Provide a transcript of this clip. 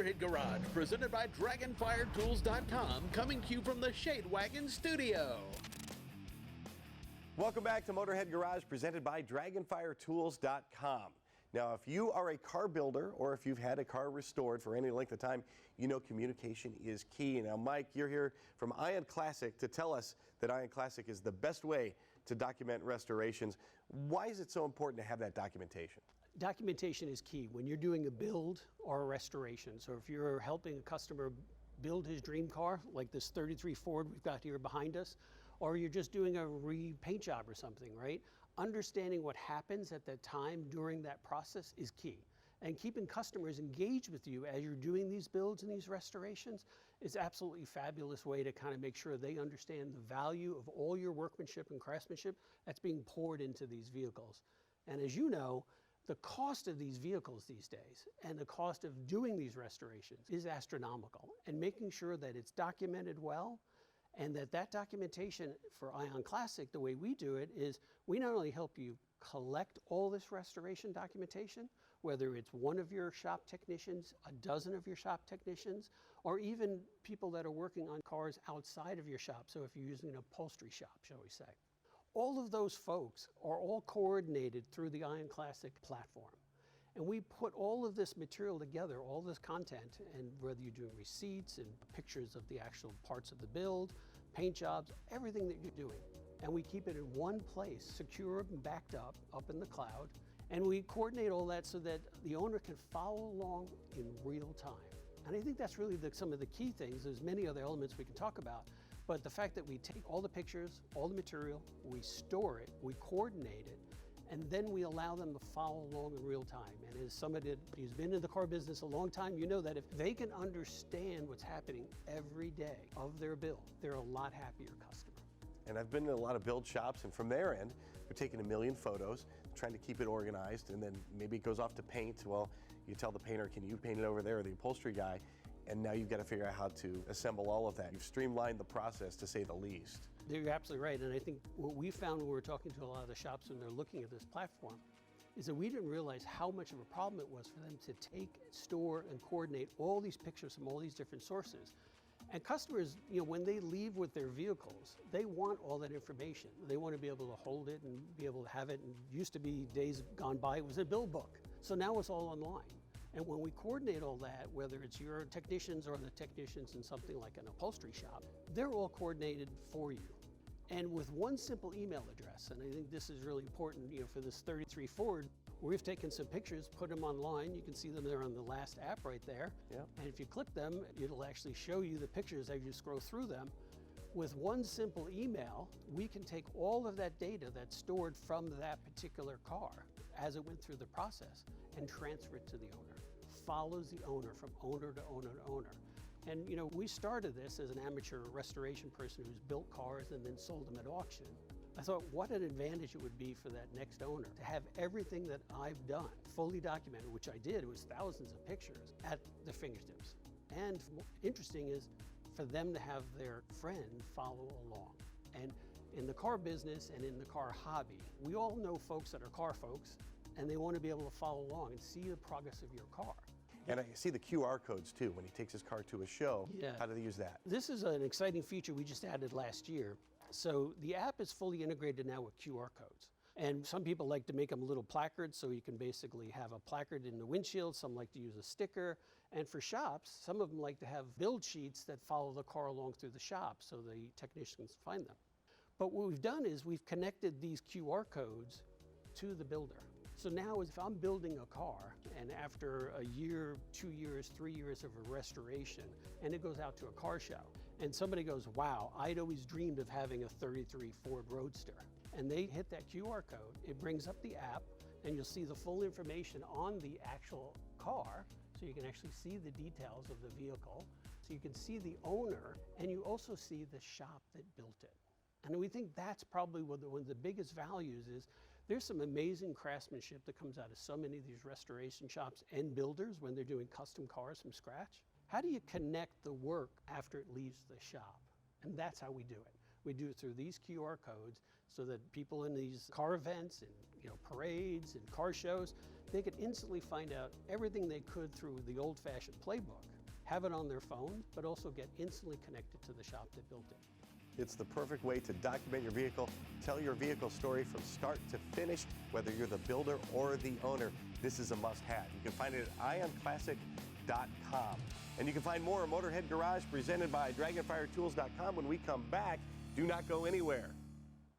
Motorhead Garage, presented by DragonfireTools.com, coming to you from the Shade Wagon Studio. Welcome back to Motorhead Garage, presented by DragonfireTools.com. Now, if you are a car builder or if you've had a car restored for any length of time, you know communication is key. Now, Mike, you're here from Ion Classic to tell us that Ion Classic is the best way to document restorations. Why is it so important to have that documentation? Documentation is key when you're doing a build or a restoration. So if you're helping a customer build his dream car, like this 33 Ford we've got here behind us, or you're just doing a repaint job or something, right? Understanding what happens at that time during that process is key. And keeping customers engaged with you as you're doing these builds and these restorations is absolutely a fabulous way to kind of make sure they understand the value of all your workmanship and craftsmanship that's being poured into these vehicles. And as you know, the cost of these vehicles these days and the cost of doing these restorations is astronomical, and making sure that it's documented well, and that documentation for Ion Classic, the way we do it is we not only help you collect all this restoration documentation, whether it's one of your shop technicians, a dozen of your shop technicians, or even people that are working on cars outside of your shop. So if you're using an upholstery shop, shall we say. All of those folks are all coordinated through the Ion Classic platform. And we put all of this material together, all this content, and whether you're doing receipts and pictures of the actual parts of the build, paint jobs, everything that you're doing. And we keep it in one place, secure and backed up in the cloud. And we coordinate all that so that the owner can follow along in real time. And I think that's really some of the key things. There's many other elements we can talk about, but the fact that we take all the pictures, all the material, we store it, we coordinate it, and then we allow them to follow along in real time. And as somebody who's been in the car business a long time, you know that if they can understand what's happening every day of their build, they're a lot happier customer. And I've been in a lot of build shops, and from their end, they're taking 1 million photos, trying to keep it organized, and then maybe it goes off to paint. Well, you tell the painter, can you paint it over there, or the upholstery guy, and now you've got to figure out how to assemble all of that. You've streamlined the process, to say the least. You're absolutely right, and I think what we found when we were talking to a lot of the shops when they're looking at this platform is that we didn't realize how much of a problem it was for them to take, store, and coordinate all these pictures from all these different sources. And customers, you know, when they leave with their vehicles, they want all that information. They want to be able to hold it and be able to have it. And it used to be days gone by, it was a bill book. So now it's all online. And when we coordinate all that, whether it's your technicians or the technicians in something like an upholstery shop, they're all coordinated for you. And with one simple email address, and I think this is really important, you know, for this 33 Ford, we've taken some pictures, put them online. You can see them there on the last app right there. Yep. And if you click them, it'll actually show you the pictures as you scroll through them. With one simple email, we can take all of that data that's stored from that particular car as it went through the process and transfer it to the owner. Follows the owner from owner to owner to owner. And you know, we started this as an amateur restoration person who's built cars and then sold them at auction. I thought what an advantage it would be for that next owner to have everything that I've done fully documented, which I did. It was thousands of pictures at their fingertips. And interesting is for them to have their friend follow along. And in the car business and in the car hobby, we all know folks that are car folks, and they want to be able to follow along and see the progress of your car. And I see the QR codes too, when he takes his car to a show. Yeah. How do they use that? This is an exciting feature we just added last year. So the app is fully integrated now with QR codes. And some people like to make them little placards, so you can basically have a placard in the windshield. Some like to use a sticker. And for shops, some of them like to have build sheets that follow the car along through the shop so the technicians find them. But what we've done is we've connected these QR codes to the builder. So now if I'm building a car and after a year, 2 years, 3 years of a restoration, and it goes out to a car show, and somebody goes, wow, I'd always dreamed of having a 33 Ford Roadster. And they hit that QR code, it brings up the app, and you'll see the full information on the actual car, so you can actually see the details of the vehicle. So you can see the owner, and you also see the shop that built it. And we think that's probably one of the biggest values is there's some amazing craftsmanship that comes out of so many of these restoration shops and builders when they're doing custom cars from scratch. How do you connect the work after it leaves the shop? And that's how we do it. We do it through these QR codes so that people in these car events and parades and car shows, they could instantly find out everything they could through the old-fashioned playbook, have it on their phone, but also get instantly connected to the shop that built it. It's the perfect way to document your vehicle, tell your vehicle story from start to finish, whether you're the builder or the owner. This is a must-have. You can find it at ionclassic.com. And you can find more of Motorhead Garage presented by DragonfireTools.com when we come back. Do not go anywhere.